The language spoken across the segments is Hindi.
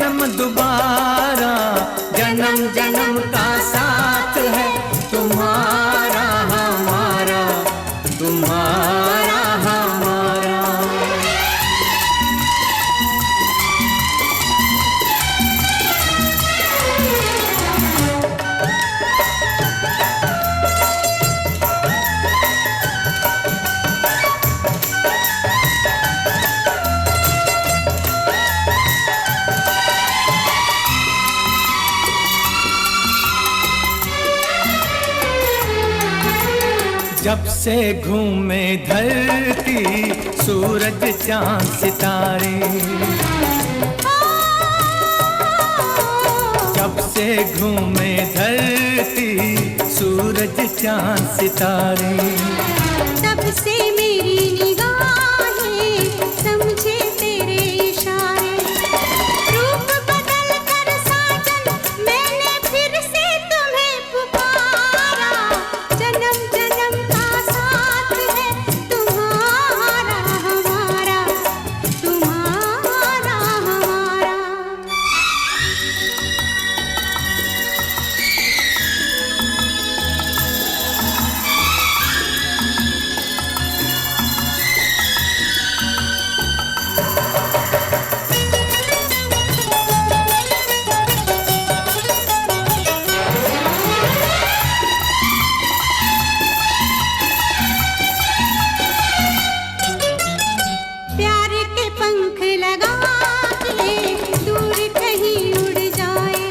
जन्म दोबारा, जन्म जन्म का साथ है तुम्हारा हमारा, तुम्हारा हमारा। जब से घूमे धरती सूरज चांद सितारे, जब से घूमे धरती सूरज चांद सितारे, तब से मेरी निगाहें समझे तेरे इशारे। रूप बदल कर साजन मैंने फिर से तुम्हें पुकारा, जन्म जन्म का साथ है तुम्हारा हमारा, तुम्हारा हमारा। प्यार के पंख लगा के दूर कहीं उड़ जाए,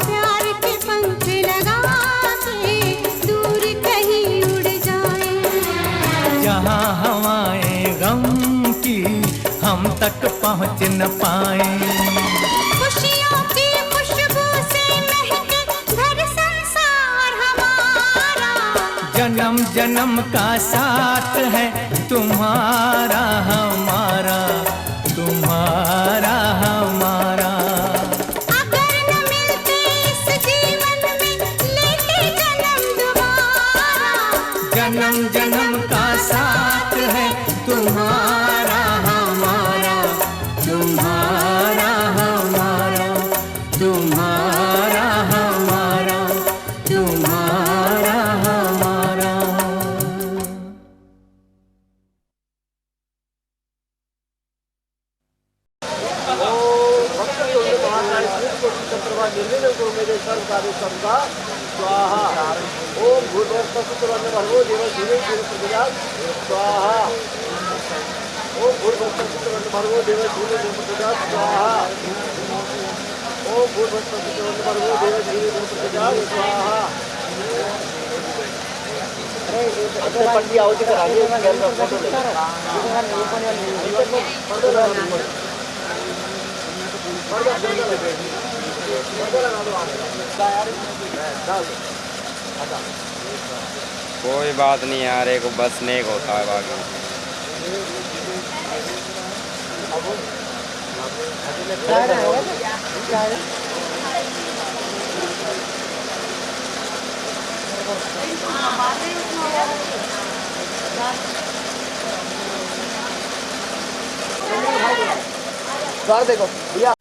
प्यार के पंख लगा के दूर कहीं उड़ जाए। जहाँ हवाएं गम की हम तक पहुँच न पाए, खुशियों की खुशबू से महके घर संसार हमारा, जन्म जन्म का साथ है तुम्हारा हमारा, तुम्हारा हमारा। अगर न मिलते इस जीवन में लेते जन्म दोबारा, जन्म जन्म का साथ है तुम्हारा हमारा, तुम्हारा हमारा, तुम्हारा हमारा, तुम्हारा हमारा। ओम भूर्भुवस्सुतवन्नभर्गो देवधीमहि धियो प्रचोदयात् स्वाहा। ओम भूर्भुवस्सुतवन्नभर्गो देवधीमहि धियो प्रचोदयात् स्वाहा। ओम भूर्भुवस्सुतवन्नभर्गो देवधीमहि धियो प्रचोदयात् स्वाहा। अरे पंडित आवती कराइए कोई बात नहीं यार, एक बस नेक होता है बाकी। देखो भैया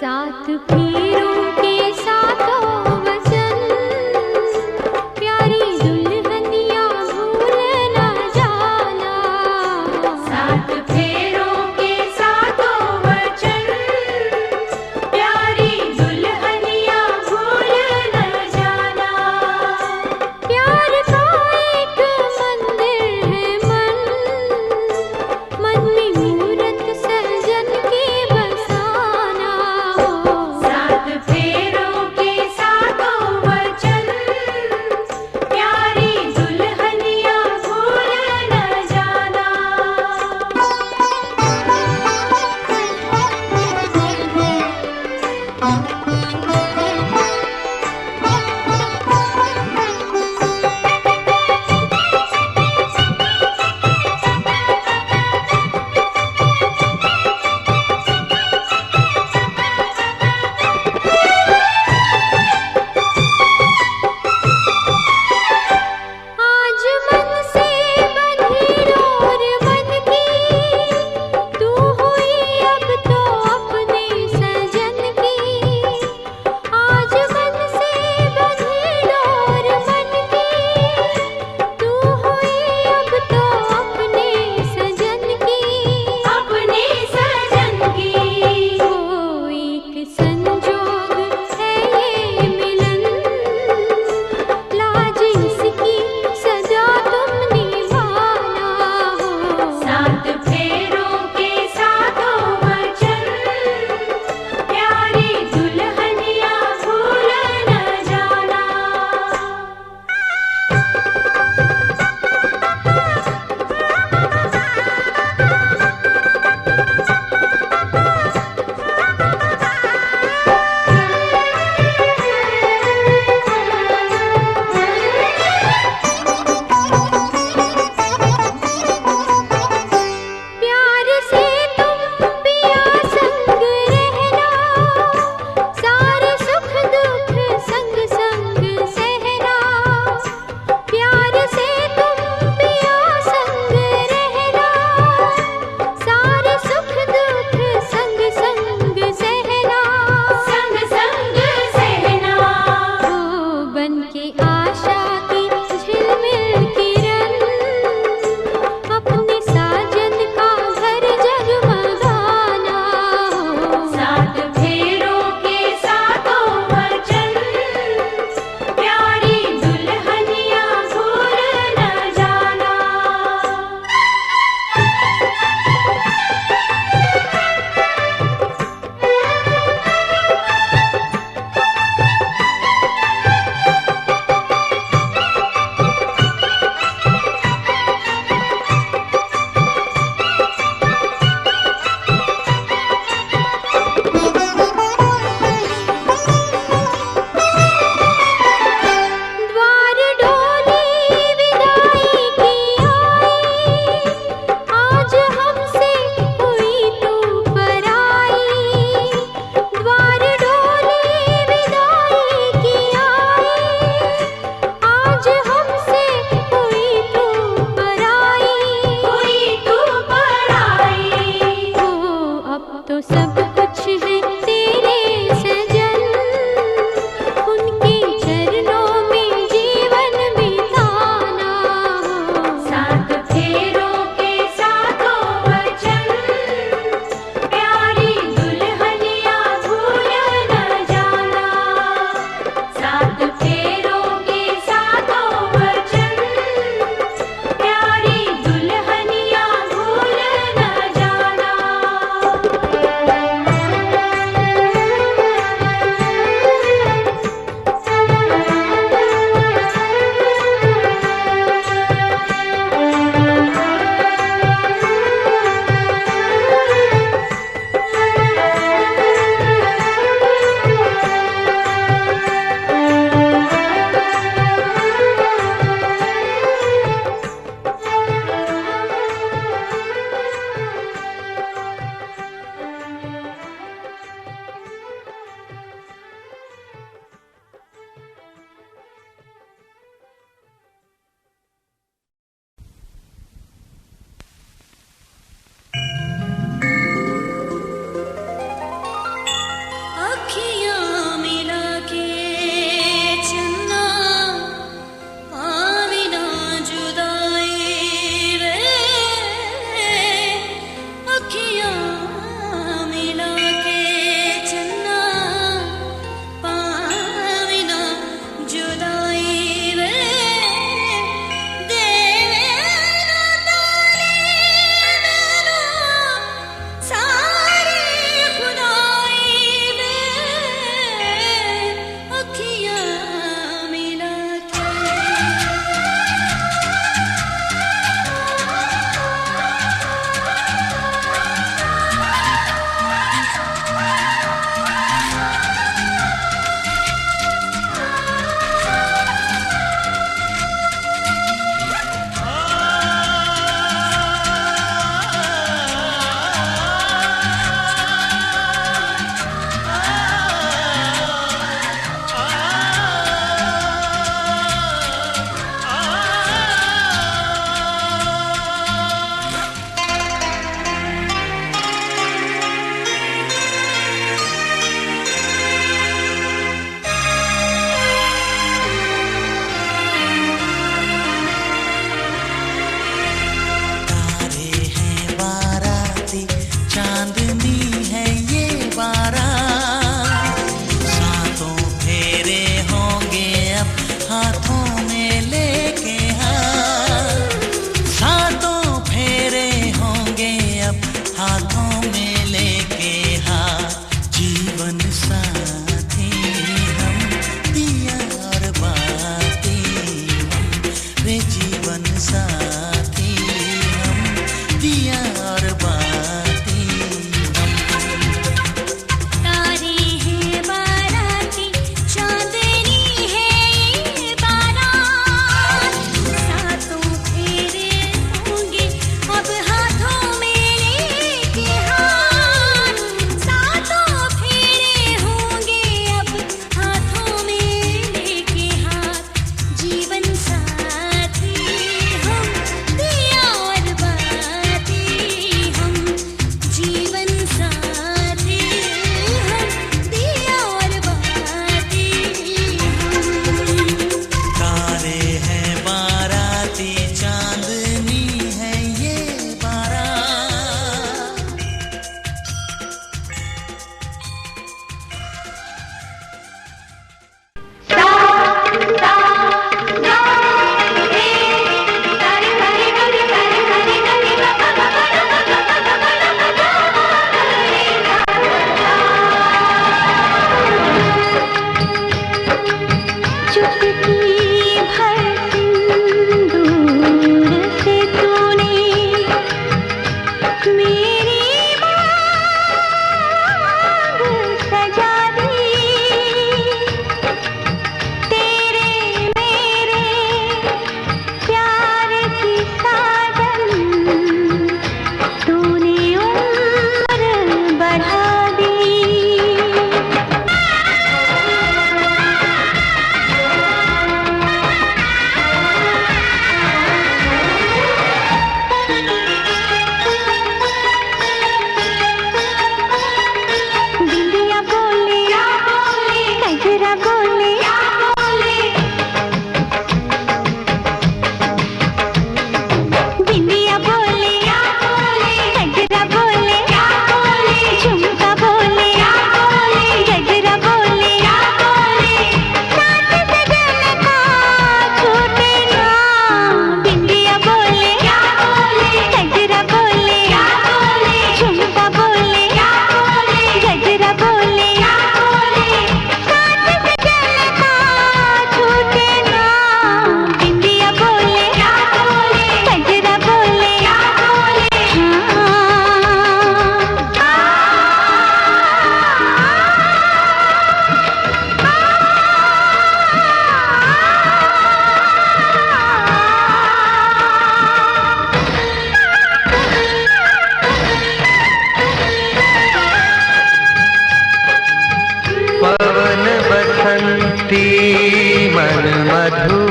साथ पीरों के साथों वचन, प्यारी दुल्हनिया भूल न जाना। साथ फेरों के साथ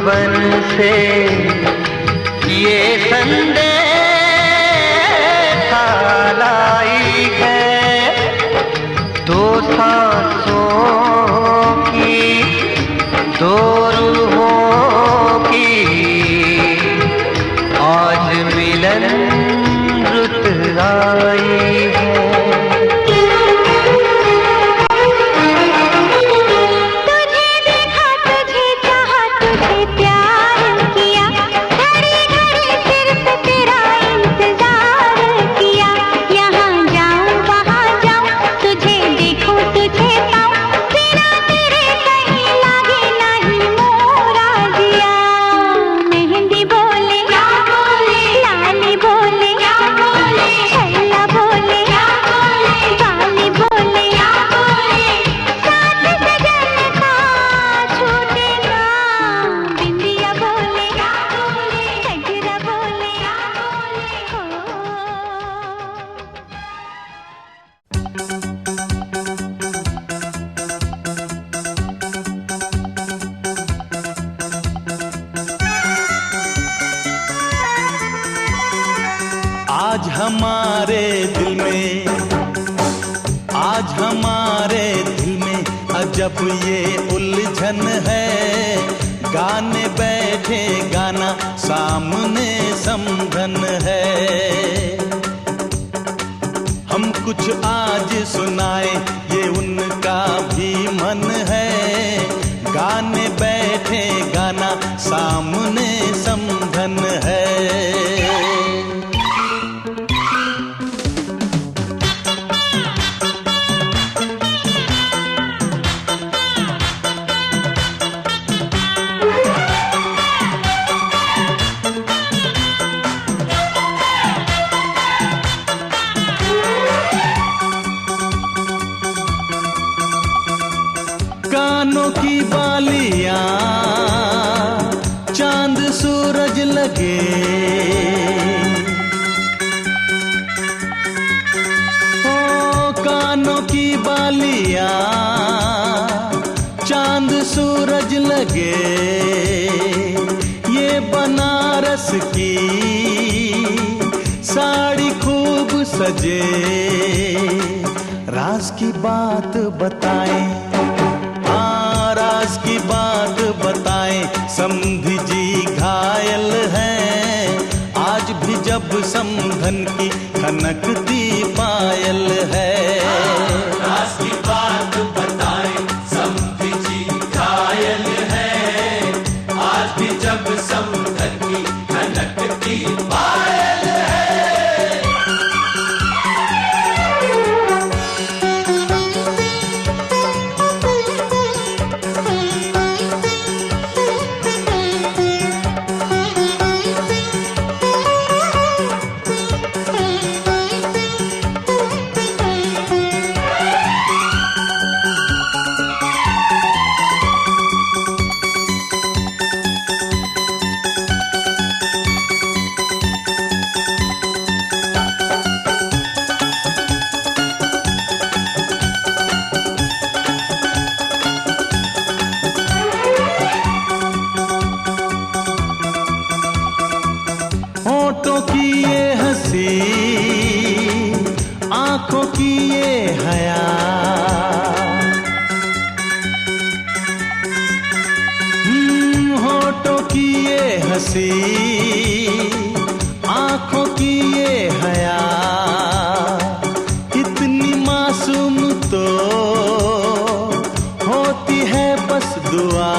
भुवन से ये संदेश लाई है, दो सांसों की दो रूहों की आज मिलन रुत आई है। आज हमारे दिल में अजब ये उलझन है, गाने बैठे गाना सामने समधन है। हम कुछ आज सुनाए ये उनका भी मन है, गाने बैठे गाना सामने समधन है। कानों की बालियां चांद सूरज लगे, ओ कानों की बालियां चांद सूरज लगे, ये बनारस की साड़ी खूब सजे। राज की बात बताएं, राज की बात बताएं, समधी जी घायल हैं, आज भी जब समधन की खनकती पायल है। राज की बात बताएं, समधी जी घायल हैं, आज भी जब समधन की खनकती पायल है। होठों की ये हंसी, आंखों की ये हया, होठों की ये हंसी, आंखों की ये हया, इतनी मासूम तो होती है बस दुआ।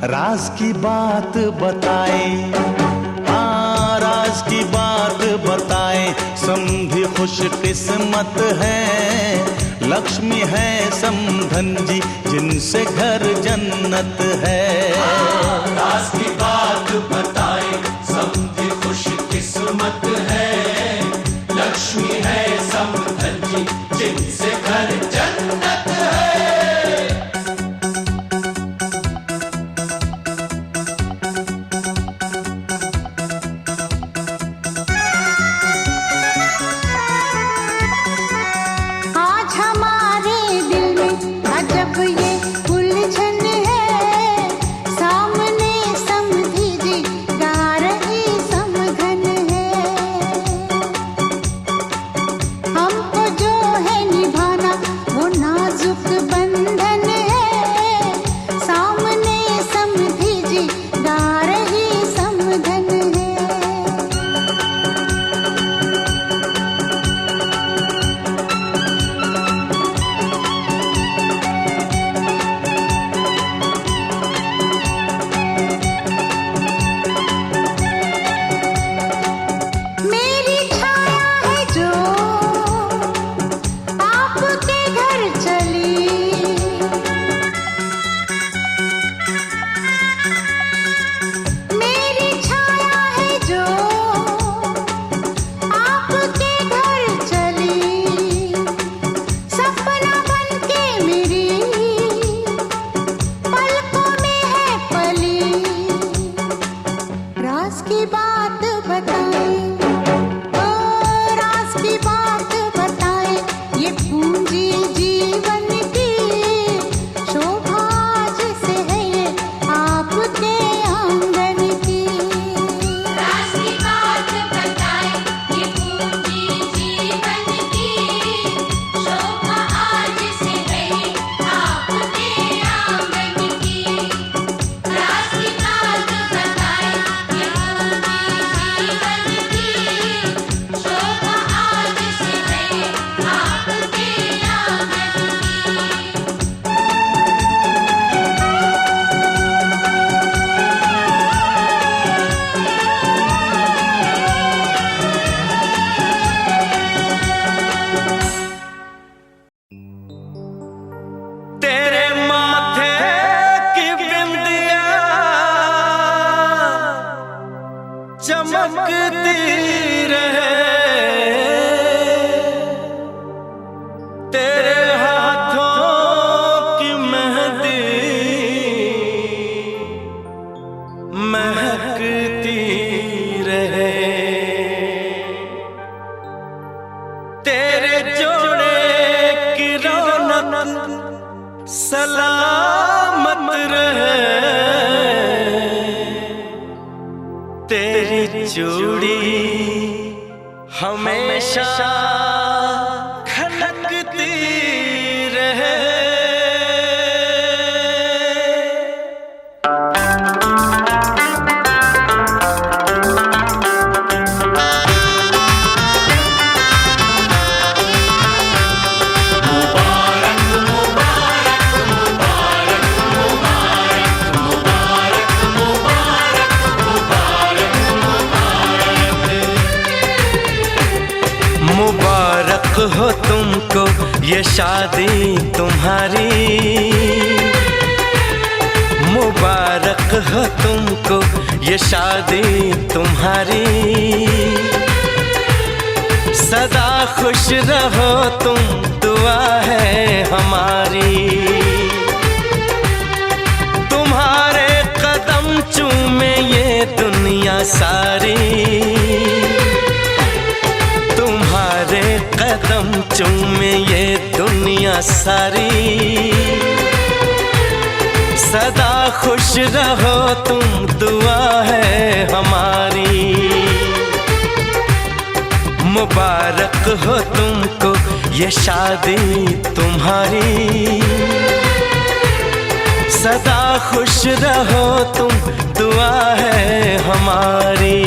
राज की बात बताएं, राज की बात बताएं, समधी खुश किस्मत है, लक्ष्मी है समधन जी जिनसे घर जन्नत है। राज की बात बताएं, समधी खुश किस्मत है, लक्ष्मी है समधन जी जिनसे घर जन्नत है। हमारे दिल में अजब ये उलझन है, हमेशा खनकती रहे। मुबारक हो तुमको ये शादी तुम्हारी, मुबारक हो तुमको ये शादी तुम्हारी। सदा खुश रहो तुम, दुआ है हमारी। तुम्हारे कदम चूमे ये दुनिया सारी, तुम्हारे कदम चूमे ये दुनिया सारी। सदा खुश रहो तुम, दुआ है हमारी। मुबारक हो तुमको ये शादी तुम्हारी। सदा खुश रहो तुम, दुआ है हमारी।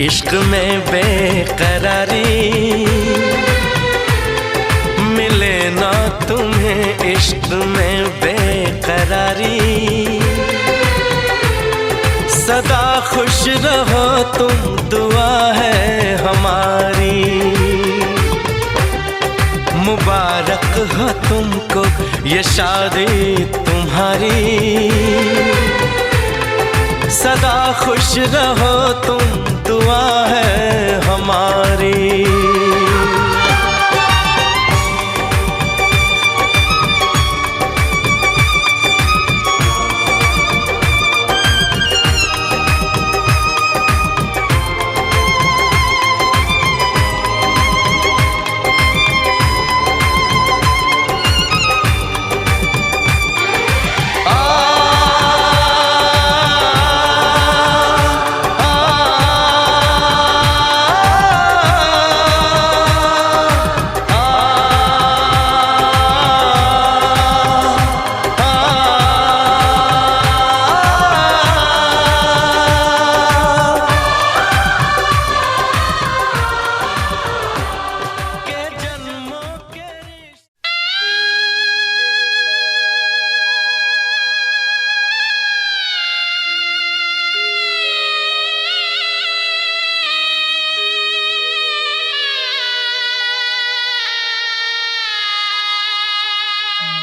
इश्क में बेकरारी मिले ना तुम्हें, इश्क में बेकरारी। सदा खुश रहो तुम, दुआ है हमारी। मुबारक हो तुमको ये शादी तुम्हारी। सदा खुश रहो तुम, दुआ है हमारी।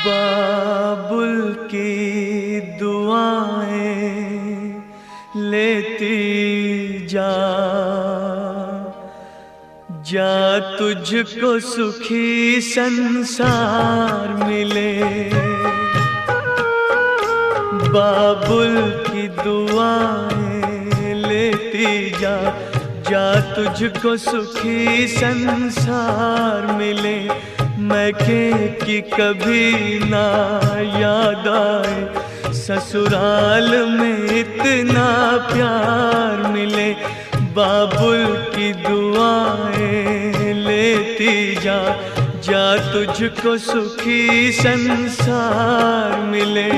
बाबुल की दुआएं लेती जा, जा तुझको सुखी संसार मिले। बाबुल की दुआएं लेती जा, जा तुझको सुखी संसार मिले। मैके की कभी ना याद आए, ससुराल में इतना प्यार मिले। बाबुल की दुआएं लेती जा, जा तुझको सुखी संसार मिले।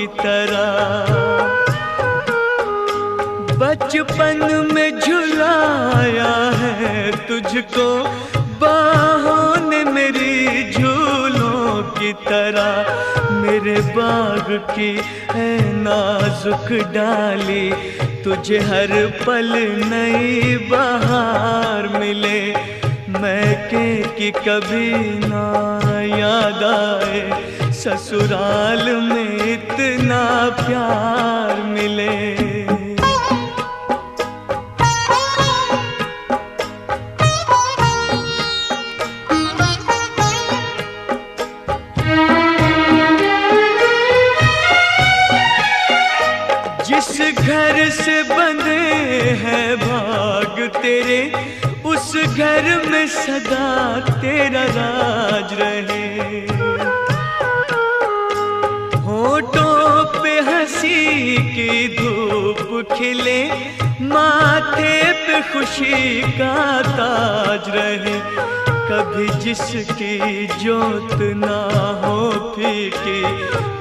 की तरह। बचपन में झुलाया है तुझको बाहों ने मेरी झूलों की तरह। मेरे बाग की है नाजुक डाली, तुझे हर पल नई बहार मिले। मैके की कभी ना याद आए, ससुराल में इतना प्यार मिले। जिस घर से बंधे हैं भाग तेरे, उस घर में सदा तेरा राज रहे। होठों पे हंसी की धूप खिले, माथे पे खुशी का ताज रहे। कभी जिसकी जोत ना हो फीकी,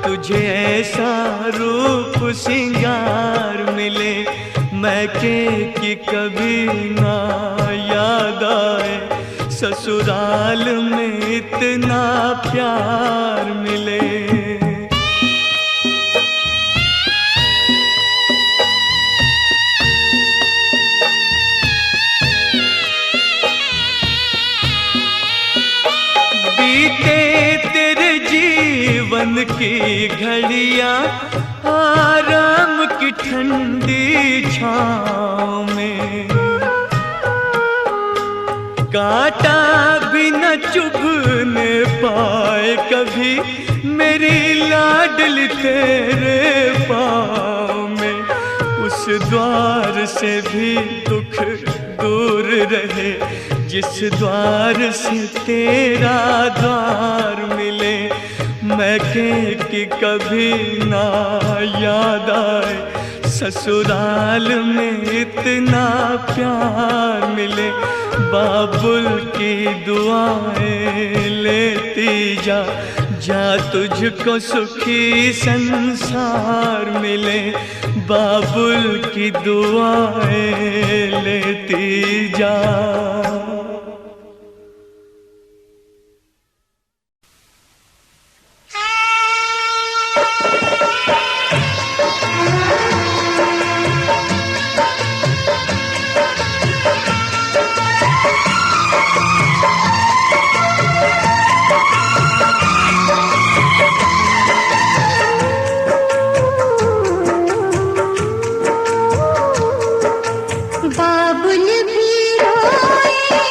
तुझे ऐसा रूप सिंगार मिले। मैके की कभी ना याद आए, ससुराल में इतना प्यार मिले। बीते तेरे जीवन की घड़ियां आराम की ठंडी छाँव में, कांटा भी न चुभने पाए कभी मेरी लाडली तेरे पाँव में। उस द्वार से भी दुख दूर रहे, जिस द्वार से तेरा द्वार मिले। मैके की कभी ना याद आए, ससुराल में इतना प्यार मिले। बाबुल की दुआएं लेती जा, जा तुझको सुखी संसार मिले। बाबुल की दुआएं लेती जा। बाबुल भी रोए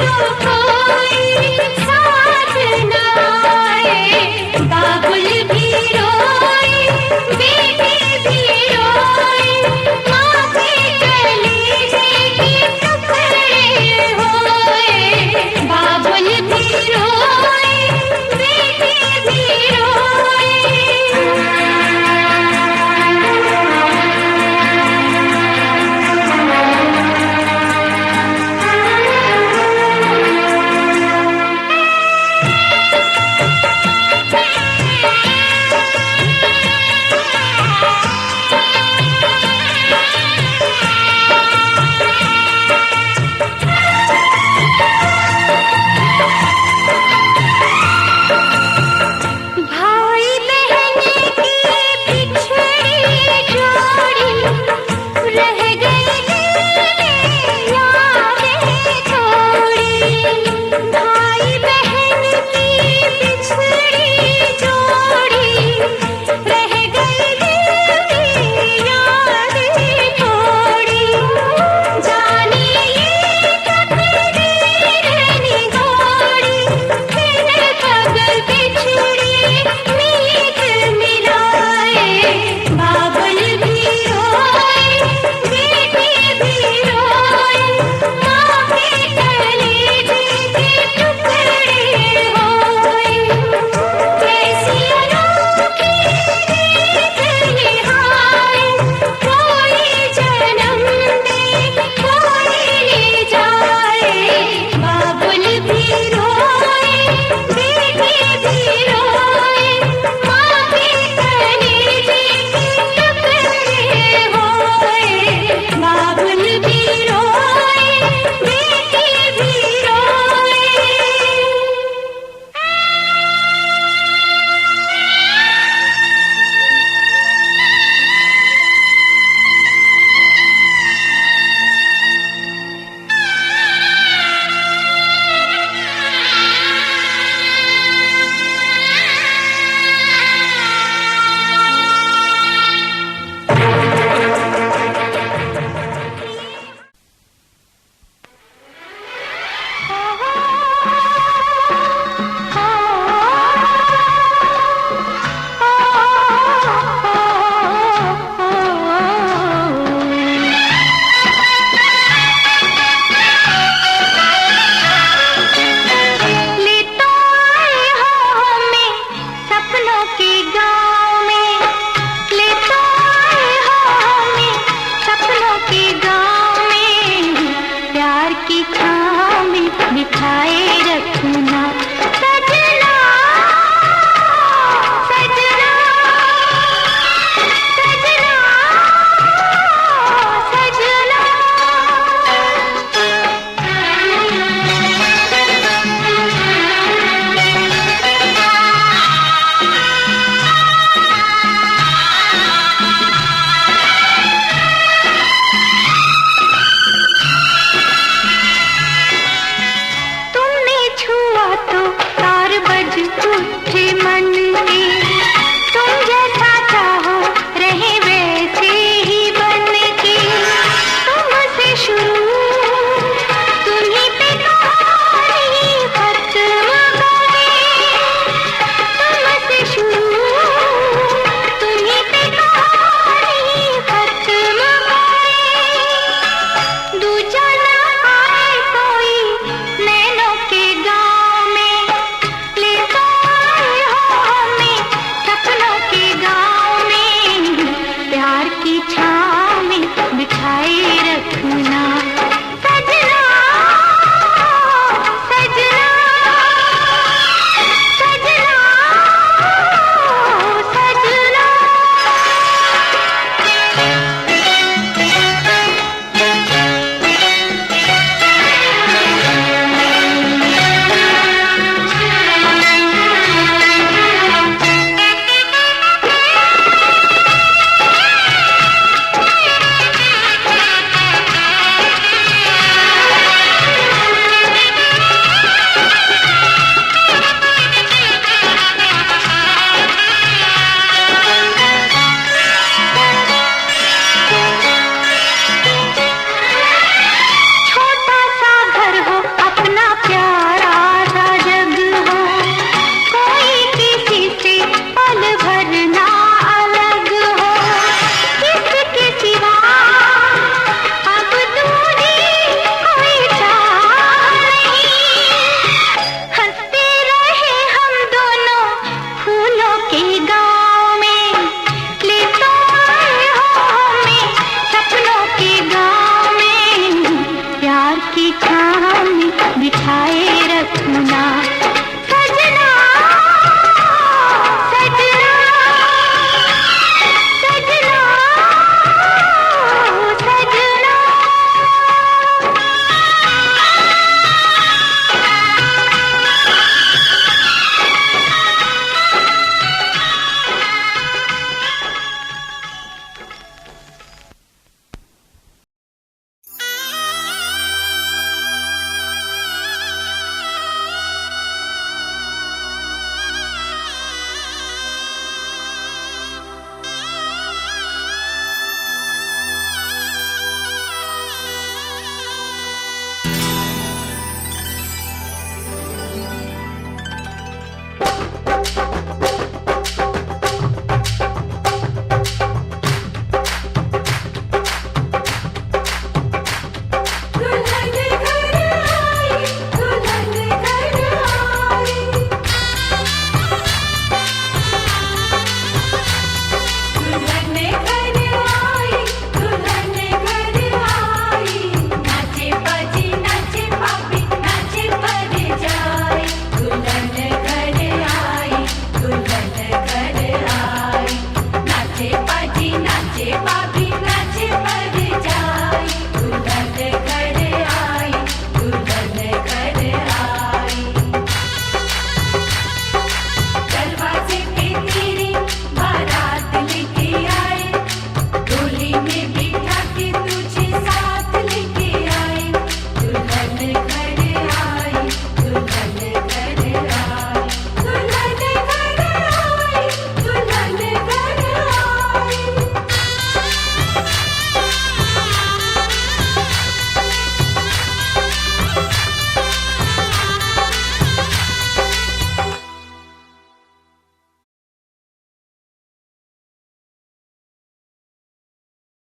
तो